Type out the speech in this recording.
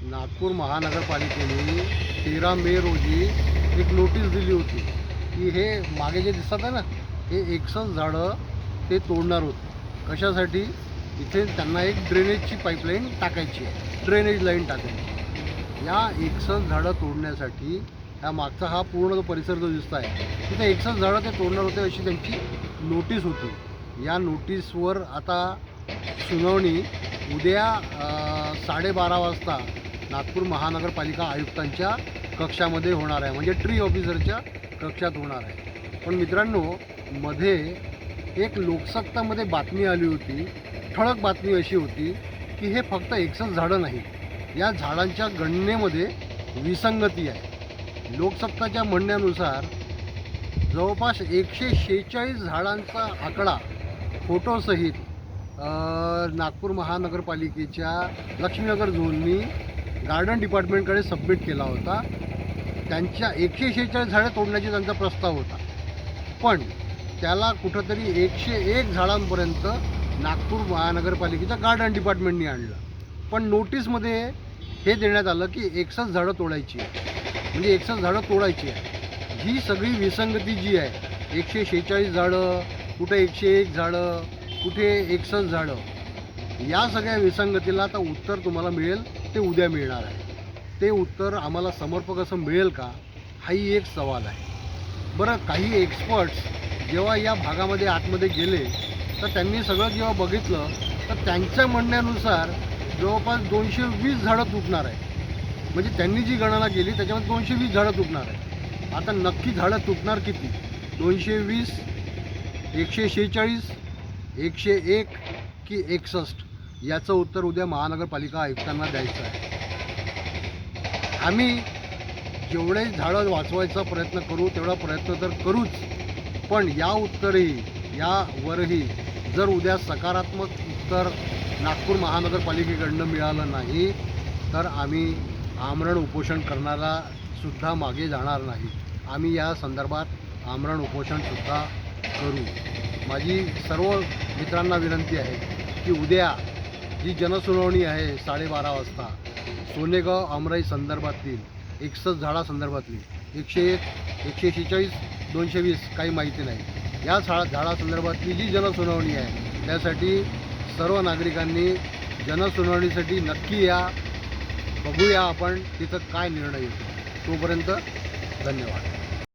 नागपूर महानगरपालिकेने 13 मे रोजी एक नोटीस दिली होती की हे मागे जे दिसत आहे ना, हे 61 झाडं ते तोडणार होते. कशासाठी? इथे त्यांना एक ड्रेनेजची पाईपलाईन टाकायची आहे, ड्रेनेज लाईन टाकायची. या 61 झाडं तोडण्यासाठी ह्या मागचा हा पूर्ण जो परिसर जो दिसत आहे तिथे 61 झाडं ते तोडणार होते अशी त्यांची नोटीस होती. या नोटीसवर आता सुनावणी उद्या 12:30 वाजता नागपूर महानगरपालिका आयुक्तांच्या कक्षामध्ये होणार आहे, म्हणजे ट्री ऑफिसरच्या कक्षात होणार आहे. पण मित्रांनो, मध्ये एक लोकसत्तामध्ये बातमी आली होती, ठळक बातमी अशी होती की हे फक्त 61 झाडं नाही, या झाडांच्या गणनेमध्ये विसंगती आहे. लोकसत्ताच्या म्हणण्यानुसार जवळपास 146 झाडांचा आकडा फोटोसहित नागपूर महानगरपालिकेच्या लक्ष्मीनगर झोननी गार्डन डिपार्टमेंटकडे सबमिट केला होता. त्यांच्या 146 झाडं तोडण्याची त्यांचा प्रस्ताव होता, पण त्याला कुठंतरी 101 झाडांपर्यंत नागपूर महानगरपालिकेच्या गार्डन डिपार्टमेंटनी आणलं. पण नोटीसमध्ये हे देण्यात आलं की 61 झाडं तोडायची आहे, म्हणजे 61 झाडं तोडायची आहे. ही सगळी विसंगती जी आहे, 146 झाडं, कुठे 101 झाडं, कुठे 61 झाडं, या सगळ्या विसंगतीला आता उत्तर तुम्हाला मिळेल ते उद्या मिळणार आहे. ते उत्तर आम्हाला समर्पक असं मिळेल का, हाही एक सवाल आहे. बरं, काही एक्सपर्ट्स जेव्हा या भागामध्ये आतमध्ये गेले तर त्यांनी सगळं जेव्हा बघितलं तर त्यांच्या म्हणण्यानुसार जवळपास 220 झाडं तुटणार आहे. म्हणजे त्यांनी जी गणना केली त्याच्यामध्ये 220 झाडं तुटणार आहे. आता नक्की झाडं तुटणार किती? 220, 146, 101 की 61? याचं उत्तर उद्या महानगरपालिका आयुक्तांना द्यायचं आहे. आम्ही जेवढे झाडं वाचवायचा प्रयत्न करू तेवढा प्रयत्न तर करूच, पण यावरही जर उद्या सकारात्मक उत्तर नागपूर महानगरपालिकेकडनं मिळालं नाही तर आम्ही आमरण उपोषण करणारा सुद्धा मागे जाणार नाही. आम्ही या संदर्भात आमरण उपोषणसुद्धा करू. माझी सर्व मित्रांना विनंती आहे की उद्या जी जनसुनावणी आहे 12:30 वाजता सोनेगाव आमराई संदर्भातील 61 झाडासंदर्भातली, 101, 146, 220 काही माहिती नाही, या झाडासंदर्भातली जी जनसुनावणी आहे त्यासाठी सर्व नागरिकांनी जनसुनावणीसाठी नक्की या. बघूया आपण तिथं काय निर्णय येतो. तोपर्यंत धन्यवाद.